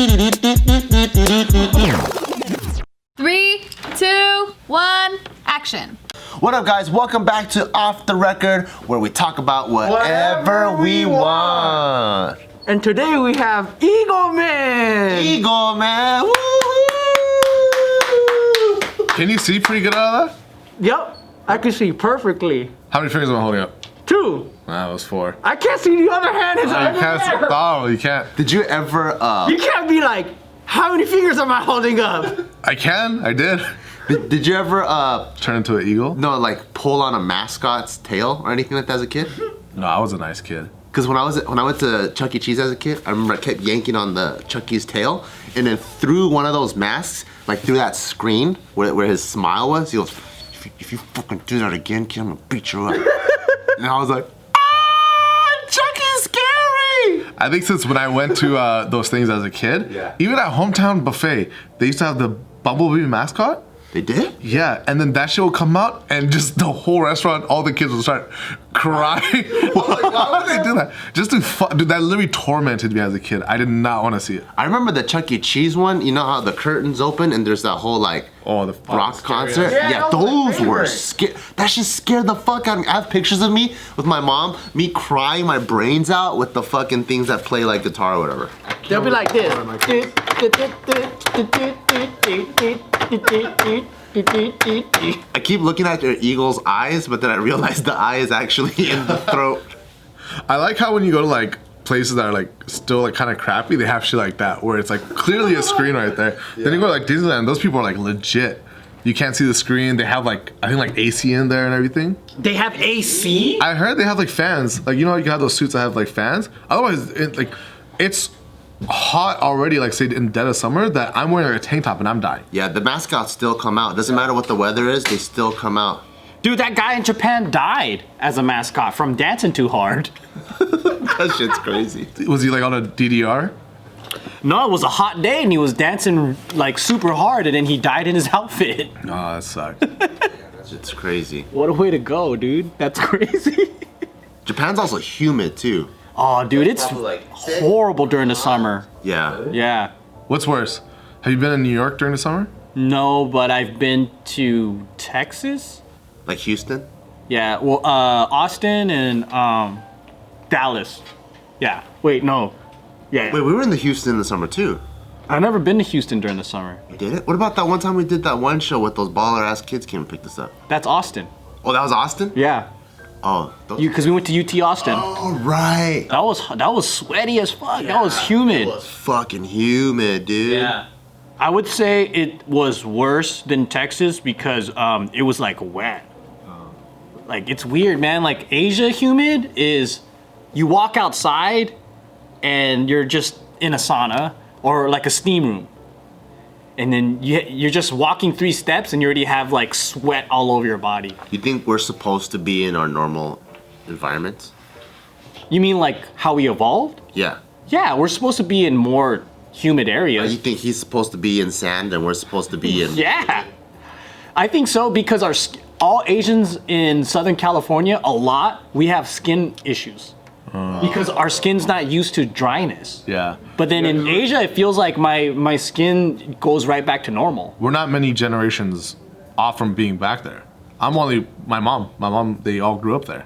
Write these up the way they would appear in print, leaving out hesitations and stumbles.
3, 2, 1, action. What up, guys? Welcome back to Off the Record, where we talk about whatever we want. And today we have Eagle Man! Eagle Man! Woo-hoo! Can you see pretty good out of that? Yep, I can see perfectly. How many fingers am I holding up? 2. That was 4. I can't see the other hand. It's over there. Oh, you can't. Did you ever, You can't be like, how many fingers am I holding up? I can. I did. did you ever, Turn into an eagle? no, like, pull on a mascot's tail or anything like that as a kid? No, I was a nice kid. Because when I went to Chuck E. Cheese as a kid, I remember I kept yanking on the Chuck E.'s tail, and then through one of those masks, like through that screen where his smile was, he goes, if you fucking do that again, kid, I'm gonna beat you up. And I was like, Chucky's scary! I think since when I went to those things as a kid, even at Hometown Buffet, they used to have the Bumblebee mascot. They did? Yeah, and then that shit would come out, and just the whole restaurant, all the kids would start crying. Why would they do that? Just to dude, that literally tormented me as a kid. I did not want to see it. I remember the Chuck E. Cheese one. You know how the curtains open and there's that whole like rock concert? Yeah, those were scary. That shit scared the fuck out of me. I have pictures of me with my mom, me crying my brains out with the fucking things that play like guitar or whatever. They'll be like this. I keep looking at your eagle's eyes, but then I realize the eye is actually in the throat. I like how when you go to like places that are like still like kind of crappy, they have shit like that where it's like clearly a screen right there. Then you go to like Disneyland, those people are like legit. You can't see the screen. They have like, I think like AC in there and everything. They have AC? I heard they have like fans. Like, you know how you have those suits that have like fans? Otherwise, it's hot already, like say in dead of summer, that I'm wearing like a tank top and I'm dying. Yeah, the mascots still come out. Doesn't matter what the weather is, they still come out. Dude, that guy in Japan died as a mascot from dancing too hard. That shit's crazy. Was he like on a DDR? No, it was a hot day and he was dancing like super hard and then he died in his outfit. Oh, that sucks. It's crazy. What a way to go, dude. That's crazy. Japan's also humid too. Oh, dude, it's horrible during the summer. Yeah. Yeah. What's worse? Have you been in New York during the summer? No, but I've been to Texas. Like Houston? Yeah, well, Austin and Dallas. Yeah. Wait, no. Yeah. Wait, we were in the Houston in the summer too. I've never been to Houston during the summer. You did it? What about that one time we did that one show with those baller ass kids came and picked us up? That's Austin. Oh, that was Austin? Yeah. Oh. Because we went to UT Austin. Oh, right. That was sweaty as fuck. That was humid. It was fucking humid, dude. Yeah. I would say it was worse than Texas because it was like wet. Like it's weird, man. Like Asia humid is you walk outside and you're just in a sauna or like a steam room. And then you're just walking 3 steps and you already have like sweat all over your body. You think we're supposed to be in our normal environments? You mean like how we evolved? Yeah. Yeah, we're supposed to be in more humid areas. You think he's supposed to be in sand and we're supposed to be in... Yeah. I think so because all Asians in Southern California, we have skin issues. Because our skin's not used to dryness. Yeah. But then in Asia, it feels like my skin goes right back to normal. We're not many generations off from being back there. I'm only my mom, they all grew up there.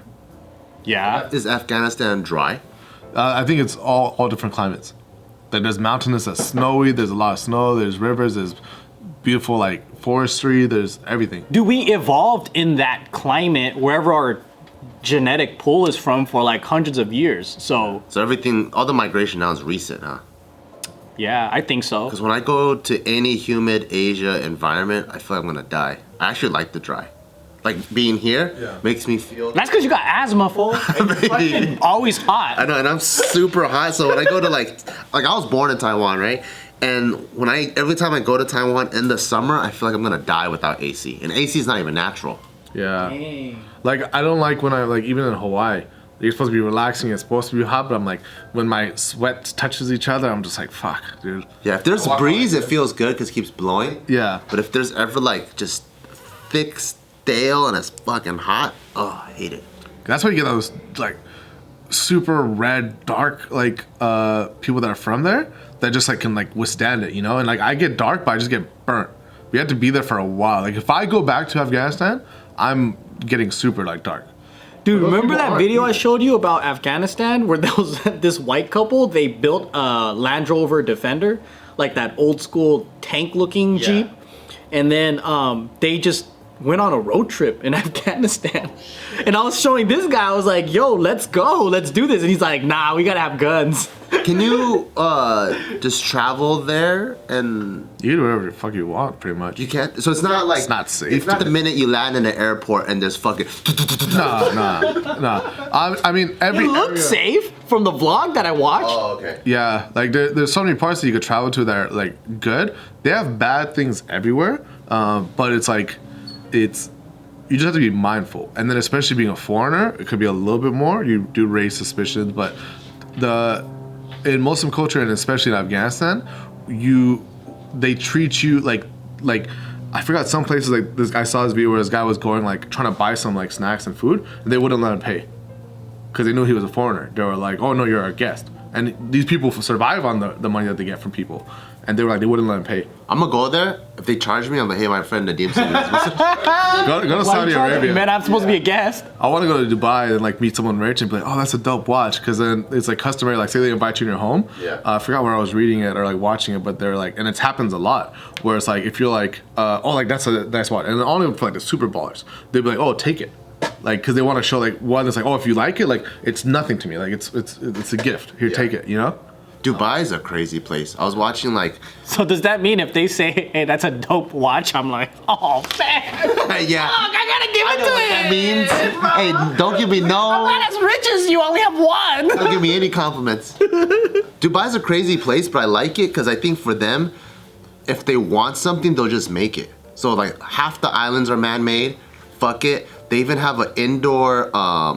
Yeah. Is Afghanistan dry? I think it's all different climates. Like there's mountainous, there's snowy, there's a lot of snow, there's rivers, there's beautiful like forestry, there's everything. Dude, we evolved in that climate wherever our genetic pool is from for like hundreds of years. So everything, all the migration now is recent, huh? Yeah, I think so. Because when I go to any humid Asia environment, I feel like I'm gonna die. I actually like the dry. Like being here makes me feel... That's because you got asthma, fool. It's fucking always hot. I know, and I'm super hot, so when I go to like I was born in Taiwan, right? And every time I go to Taiwan in the summer, I feel like I'm gonna die without AC. And AC is not even natural. Yeah. Dang. Like I don't like when I even in Hawaii, you're supposed to be relaxing, it's supposed to be hot, but I'm like, when my sweat touches each other, I'm just like, fuck, dude. Yeah, if there's a breeze, it feels good because it keeps blowing. Yeah. But if there's ever like just thick, stale, and it's fucking hot, oh, I hate it. That's why you get those like super red, dark like people that are from there. that just like can like withstand it, you know. And like I get dark, but I just get burnt. We have to be there for a while. Like if I go back to Afghanistan, I'm getting super like dark. Dude, remember that video I showed you about Afghanistan where there was this white couple? They built a Land Rover Defender, like that old school tank looking Jeep, and then they just went on a road trip in Afghanistan. And I was showing this guy, I was like, yo, let's go, let's do this. And he's like, nah, we gotta have guns. Can you just travel there and You do whatever the fuck you want, pretty much. you can't? So it's not like It's not safe. It's not the minute you land in the airport and there's fucking. Nah. I mean, It looked safe from the vlog that I watched. Oh, okay. yeah, like there's so many parts that you could travel to that are like good. They have bad things everywhere, but it's like, you just have to be mindful. And then especially being a foreigner, it could be a little bit more. You do raise suspicions, but in Muslim culture and especially in Afghanistan, they treat you like I forgot some places like this. I saw this video where this guy was going like trying to buy some like snacks and food, and they wouldn't let him pay because they knew he was a foreigner. They were like, "Oh no, you're our guest." And these people survive on the money that they get from people, and they were like, they wouldn't let him pay. I'm gonna go there. If they charge me, I'm like, hey, my friend Nadeem said Go to Saudi Arabia. Man, I'm supposed to be a guest. I want to go to Dubai and like meet someone rich and be like, oh, that's a dope watch, because then it's like customary. Like, say they invite you in your home. Yeah. I forgot where I was reading it or like watching it, but they're like, and it happens a lot where it's like if you're like, oh, like that's a nice watch, and then only for like the super ballers, they'd be like, oh, take it, like because they want to show like one. It's like, oh, if you like it, like it's nothing to me, like it's a gift. Here, take it, you know. Dubai's a crazy place. I was watching like. So does that mean if they say, hey, that's a dope watch, I'm like, oh man, Yeah. I gotta give it to What him. that means? Hey, don't give me I'm no. not as rich as you, only have one. Don't give me any compliments. Dubai's a crazy place, but I like it because I think for them, if they want something, they'll just make it. So like half the islands are man-made. Fuck it. They even have an indoor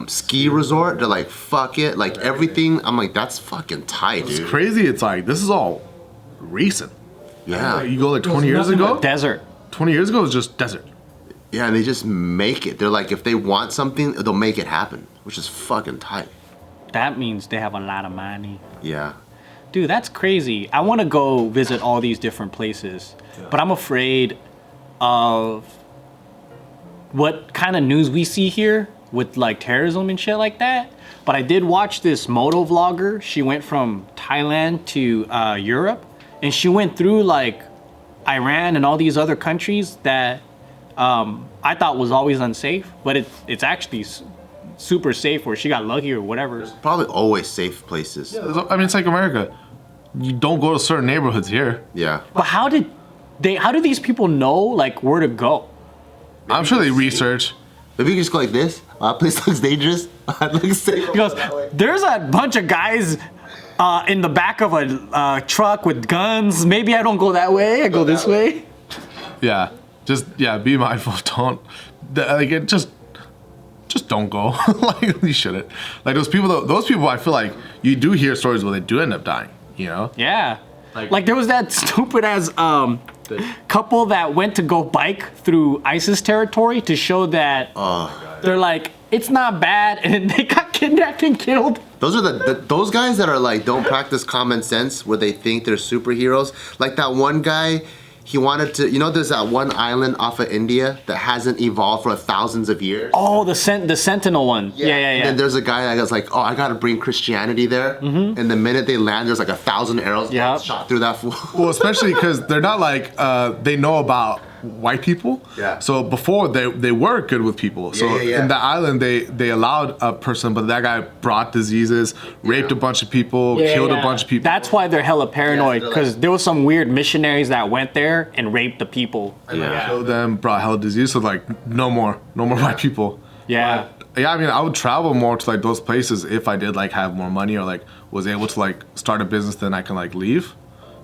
ski resort. They're like, fuck it. Like everything. I'm like, that's fucking tight, It's dude. crazy. It's like this is all recent. Yeah. You go like 20 years Nothing ago. but desert. 20 years ago it was just desert. Yeah, and they just make it. They're like, if they want something, they'll make it happen, which is fucking tight. That means they have a lot of money. Yeah. Dude, that's crazy. I want to go visit all these different places, but I'm afraid of what kind of news we see here with like terrorism and shit like that. But I did watch this moto vlogger. She went from Thailand to Europe, and she went through like Iran and all these other countries that I thought was always unsafe, but it's actually super safe, where she got lucky or whatever. Probably always safe places. I mean, it's like America. You don't go to certain neighborhoods here. Yeah. But how do these people know like where to go? I'm sure they research. Maybe you just go like this. That place looks dangerous. It looks safe. Because there's a bunch of guys in the back of a truck with guns. Maybe I don't go that way. I go this way. Yeah, be mindful. Don't like it. Just don't go. Like you shouldn't. Like those people. I feel like you do hear stories where they do end up dying. You know. Yeah. Like there was that stupid ass couple that went to go bike through ISIS territory to show that they're like, it's not bad, and they got kidnapped and killed. Those are those guys that are like don't practice common sense where they think they're superheroes. Like that one guy, he wanted to. You know, there's that one island off of India that hasn't evolved for thousands of years. Oh, the Sentinel one. Yeah. And then there's a guy that was like, oh, I gotta bring Christianity there. Mm-hmm. And the minute they land, there's like 1,000 arrows shot through that fool. Well, especially because they're not like they know about white people. Yeah. So before they were good with people. So in the island they allowed a person, but that guy brought diseases, raped a bunch of people, killed a bunch of people. That's why they're hella paranoid, Yeah, because there was some weird missionaries that went there and raped the people. Killed them, brought hella disease. So like no more white people. Yeah. Yeah, I mean, I would travel more to like those places if I did like have more money or like was able to like start a business, then I can like leave.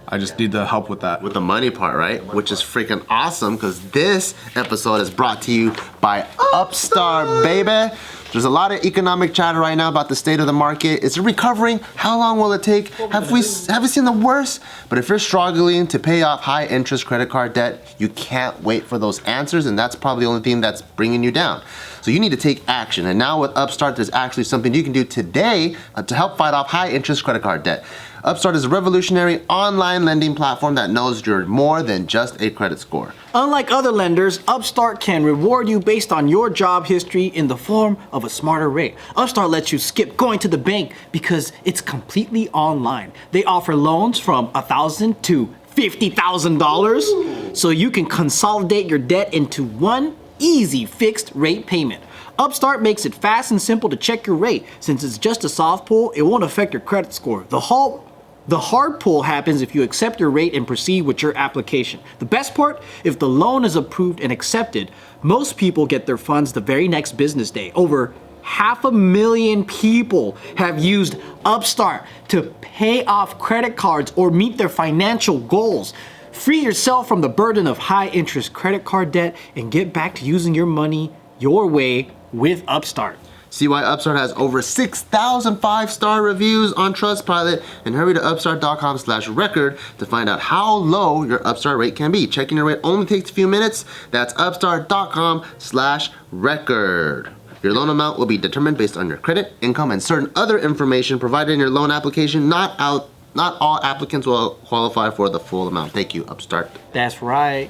I just need the help with that. With the money part, right? Which is freaking awesome because this episode is brought to you by Upstart, baby. There's a lot of economic chatter right now about the state of the market. Is it recovering? How long will it take? Have we seen the worst? But if you're struggling to pay off high interest credit card debt, you can't wait for those answers, and that's probably the only thing that's bringing you down. So you need to take action. And now with Upstart, there's actually something you can do today to help fight off high interest credit card debt. Upstart is a revolutionary online lending platform that knows you're more than just a credit score. Unlike other lenders, Upstart can reward you based on your job history in the form of a smarter rate. Upstart lets you skip going to the bank because it's completely online. They offer loans from $1,000 to $50,000, so you can consolidate your debt into one easy fixed rate payment. Upstart makes it fast and simple to check your rate. Since it's just a soft pull, it won't affect your credit score. The hard pull happens if you accept your rate and proceed with your application. The best part, if the loan is approved and accepted, most people get their funds the very next business day. Over 500,000 people have used Upstart to pay off credit cards or meet their financial goals. Free yourself from the burden of high interest credit card debt and get back to using your money your way with Upstart. See why Upstart has over 6,000 5-star reviews on Trustpilot, and hurry to upstart.com/record to find out how low your Upstart rate can be. Checking your rate only takes a few minutes. That's upstart.com/record. Your loan amount will be determined based on your credit, income, and certain other information provided in your loan application. Not all applicants will qualify for the full amount. Thank you, Upstart. That's right.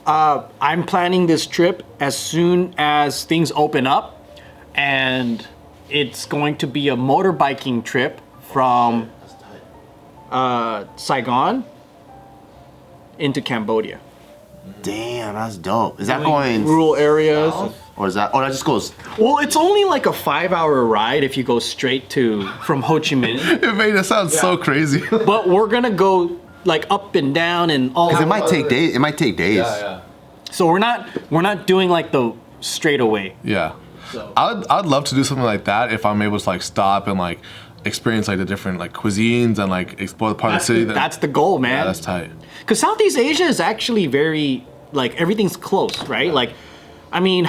I'm planning this trip as soon as things open up, and it's going to be a motorbiking trip from Saigon into Cambodia. Damn, that's dope. Is that going rural areas? Or is that? Oh, that just goes. Well, it's only like a 5-hour ride if you go straight from Ho Chi Minh. It made it sound so crazy. But we're gonna go like up and down and all. Because it might take days. It might take days. Yeah. So we're not doing like the straight away. Yeah. I'd love to do something like that if I'm able to like stop and like experience like the different like cuisines and like explore the part of the city. That's the goal, man. Yeah, that's tight. Because Southeast Asia is actually very, like, everything's close, right? Like, I mean,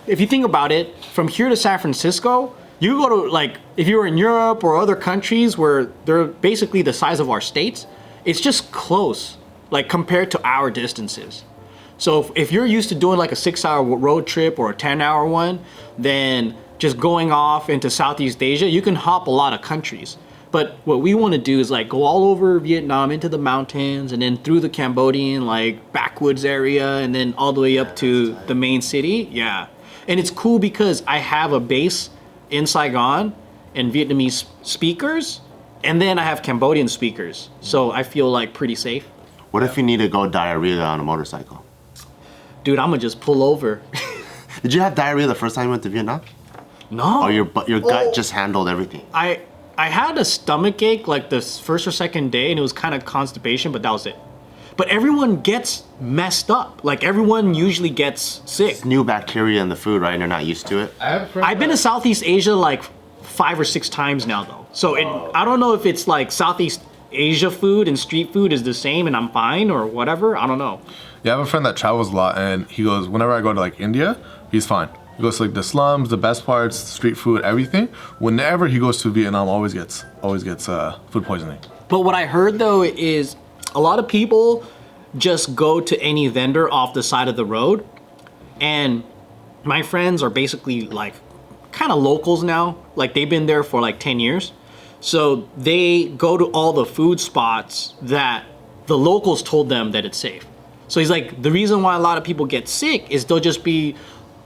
if you think about it, from here to San Francisco, you go to, like, if you were in Europe or other countries where they're basically the size of our states, it's just close, like, compared to our distances. So if you're used to doing like a 6-hour road trip or a 10-hour one, then just going off into Southeast Asia, you can hop a lot of countries. But what we want to do is like go all over Vietnam into the mountains and then through the Cambodian like backwoods area and then all the way up to the main city. Yeah. And it's cool because I have a base in Saigon and Vietnamese speakers, and then I have Cambodian speakers. So I feel like pretty safe. What if you need to go diarrhea on a motorcycle? Dude, I'm gonna just pull over. Did you have diarrhea the first time you went to Vietnam? No. Or your gut just handled everything? I had a stomach ache like the first or second day, and it was kind of constipation, but that was it. But everyone gets messed up. Like everyone usually gets sick. It's new bacteria in the food, right? And you're not used to it. I've been to Southeast Asia like 5 or 6 times now, though. So I don't know if it's like Southeast Asia food and street food is the same, and I'm fine or whatever. I don't know. Yeah, I have a friend that travels a lot, and he goes, whenever I go to like India, he's fine. He goes to like the slums, the best parts, street food, everything. Whenever he goes to Vietnam, always gets food poisoning. But what I heard though is a lot of people just go to any vendor off the side of the road, and my friends are basically like kind of locals now. Like they've been there for like 10 years. So they go to all the food spots that the locals told them that it's safe. So he's like, the reason why a lot of people get sick is they'll just be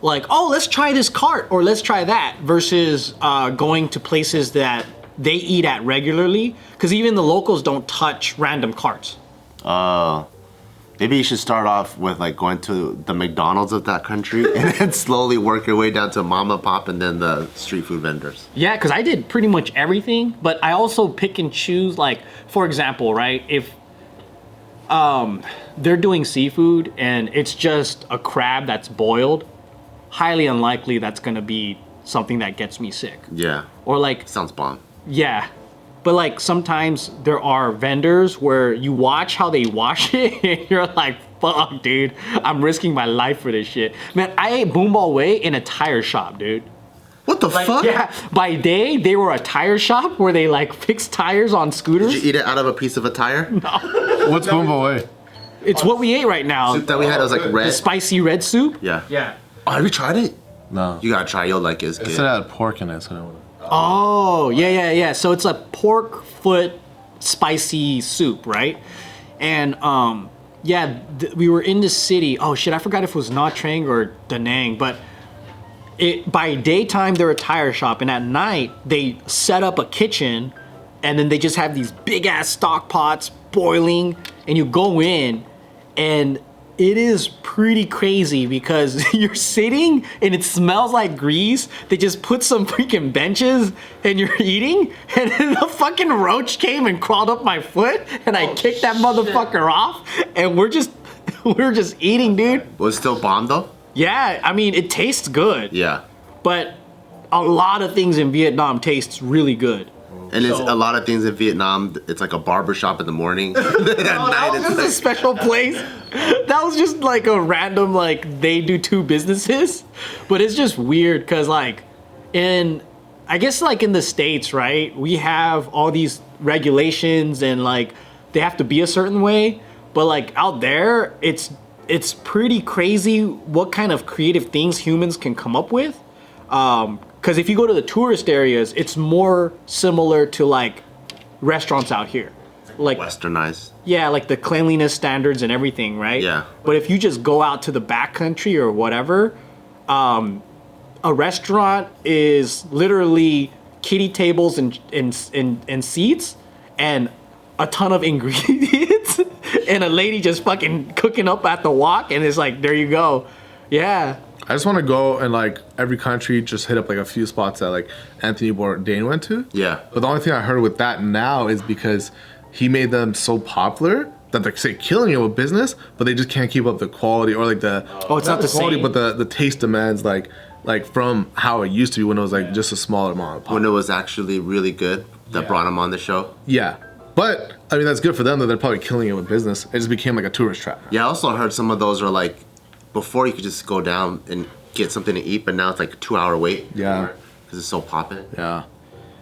like, oh, let's try this cart or let's try that, versus going to places that they eat at regularly, because even the locals don't touch random carts. Maybe you should start off with like going to the McDonald's of that country and then slowly work your way down to mom and pop and then the street food vendors. Yeah, because I did pretty much everything, but I also pick and choose. Like, for example, right, if they're doing seafood and it's just a crab that's boiled, highly unlikely that's gonna be something that gets me sick. Yeah. Or like, Sounds bomb. yeah. But like sometimes there are vendors where you watch how they wash it and you're like, fuck, dude, I'm risking my life for this shit. Man, I ate Boomball Way in a tire shop, dude. What the fuck? Yeah, by day they were a tire shop where they like fix tires on scooters. Did you eat it out of a piece of a tire? What's boom away? It's what we ate right now. Soup that we had was like The red. spicy red soup. Yeah. Yeah. Oh, have you tried it? No. You gotta try. You'll like it. It's It good. said it had pork in it, so I don't know. Oh, yeah. So it's a pork foot spicy soup, right? And we were in the city. Oh shit, I forgot if it was Nha Trang or Da Nang, but by daytime they're a tire shop, and at night they set up a kitchen, and then they just have these big ass stock pots boiling, and you go in, and it is pretty crazy because you're sitting and it smells like grease. They just put some freaking benches and you're eating, and then the fucking roach came and crawled up my foot, and I kicked that motherfucker off, and we're just eating, dude. Was it still bomb though? Yeah, I mean it tastes good, Yeah. but a lot of things in Vietnam tastes really good. And it's So- a lot of things in Vietnam. It's like a barber shop in the morning. At That night, was it's just a like, special place. That was just like a random, like, they do two businesses. But it's just weird because, like, I guess, like, in the States, right, we have all these regulations and, like, they have to be a certain way. But, like, out there, it's pretty crazy what kind of creative things humans can come up with. Because if you go to the tourist areas, it's more similar to, like, restaurants out here. Like, westernized. yeah, like the cleanliness standards and everything, right? Yeah. But if you just go out to the back country or whatever, a restaurant is literally kiddie tables and seats and a ton of ingredients and a lady just fucking cooking up at the wok, and it's like, there you go. Yeah. I just want to go and like every country just hit up like a few spots that like Anthony Bourdain went to. Yeah. But the only thing I heard with that now is because he made them so popular that they're say killing it with business, but they just can't keep up the quality or like the Oh, it's not the quality, same? but the taste demands like from how it used to be when it was like just a smaller amount of pop. When it was actually really good, that brought him on the show. Yeah. But I mean that's good for them that they're probably killing it with business. It just became like a tourist trap. Yeah, I also heard some of those are like, before you could just go down and get something to eat, but now it's like a 2-hour wait. Yeah. Because it's so poppin'. Yeah.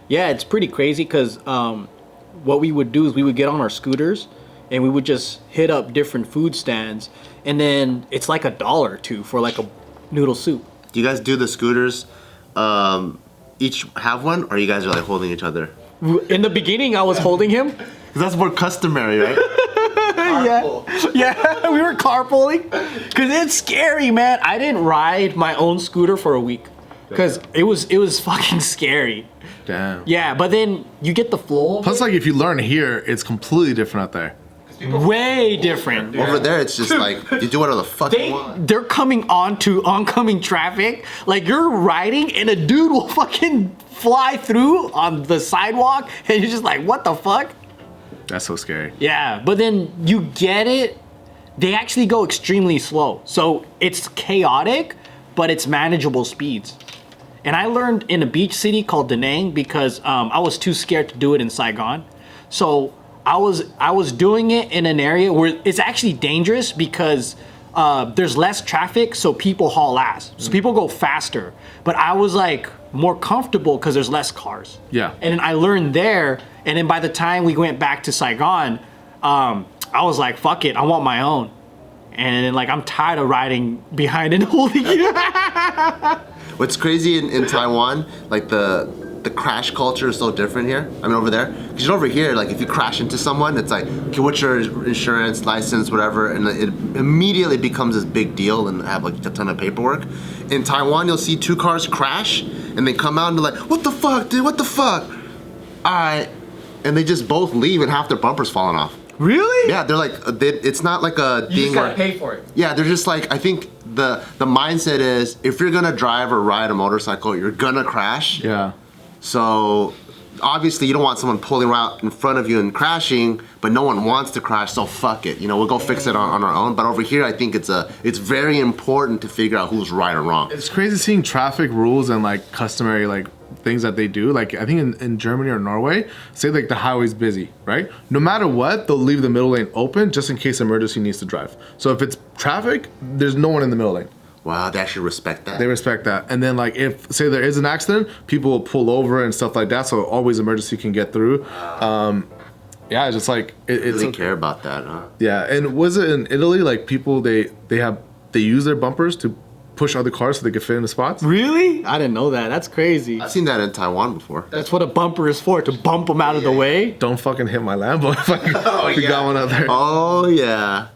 Yeah, it's pretty crazy because what we would do is we would get on our scooters and we would just hit up different food stands, and then it's like $1 or $2 for like a noodle soup. Do you guys do the scooters each have one, or you guys are like holding each other? In the beginning, I was holding him. Because that's more customary, right? Yeah, we were carpooling because it's scary, man. I didn't ride my own scooter for a week because it was fucking scary. Damn. Yeah, but then you get the flow. Plus like if you learn here, it's completely different out there. Way different. Over there, it's just like, you do whatever the fuck you want. They're coming onto oncoming traffic. Like you're riding and a dude will fucking fly through on the sidewalk and you're just like, what the fuck? That's so scary. Yeah, but then you get it. They actually go extremely slow. So it's chaotic, but it's manageable speeds. And I learned in a beach city called Da Nang because I was too scared to do it in Saigon. So I was doing it in an area where it's actually dangerous because there's less traffic, so people haul ass. So people go faster. But I was like more comfortable because there's less cars. Yeah. And then I learned there, and then by the time we went back to Saigon, I was like, fuck it, I want my own. And then like I'm tired of riding behind and holding it. What's crazy in Taiwan, like the crash culture is so different here. I mean, over there, because over here, like if you crash into someone, it's like, okay, what's your insurance, license, whatever, and it immediately becomes this big deal and have like a ton of paperwork. In Taiwan, you'll see 2 cars crash and they come out and they're like, what the fuck, dude, what the fuck? All right, and they just both leave and half their bumpers falling off. Really? Yeah, they're like, it's not like a thing where, pay for it. yeah, they're just like, I think the mindset is if you're gonna drive or ride a motorcycle, you're gonna crash. Yeah. So obviously you don't want someone pulling out in front of you and crashing, but no one wants to crash, so fuck it. You know, we'll go fix it on our own. But over here, I think it's very important to figure out who's right or wrong. It's crazy seeing traffic rules and like customary like things that they do. Like I think in Germany or Norway, say like the highway's busy, right? No matter what, they'll leave the middle lane open just in case emergency needs to drive. So if it's traffic, there's no one in the middle lane. Wow, they actually respect that. They respect that. And then like if say there is an accident, people will pull over and stuff like that. So always emergency can get through. Yeah, it's just like They really care about that, huh? yeah. And was it in Italy? Like people they use their bumpers to push other cars so they can fit in the spots. Really? I didn't know that. That's crazy. I've seen that in Taiwan before. That's what a bumper is for, to bump them out of the way. Don't fucking hit my Lambo if I got one out there. Oh yeah.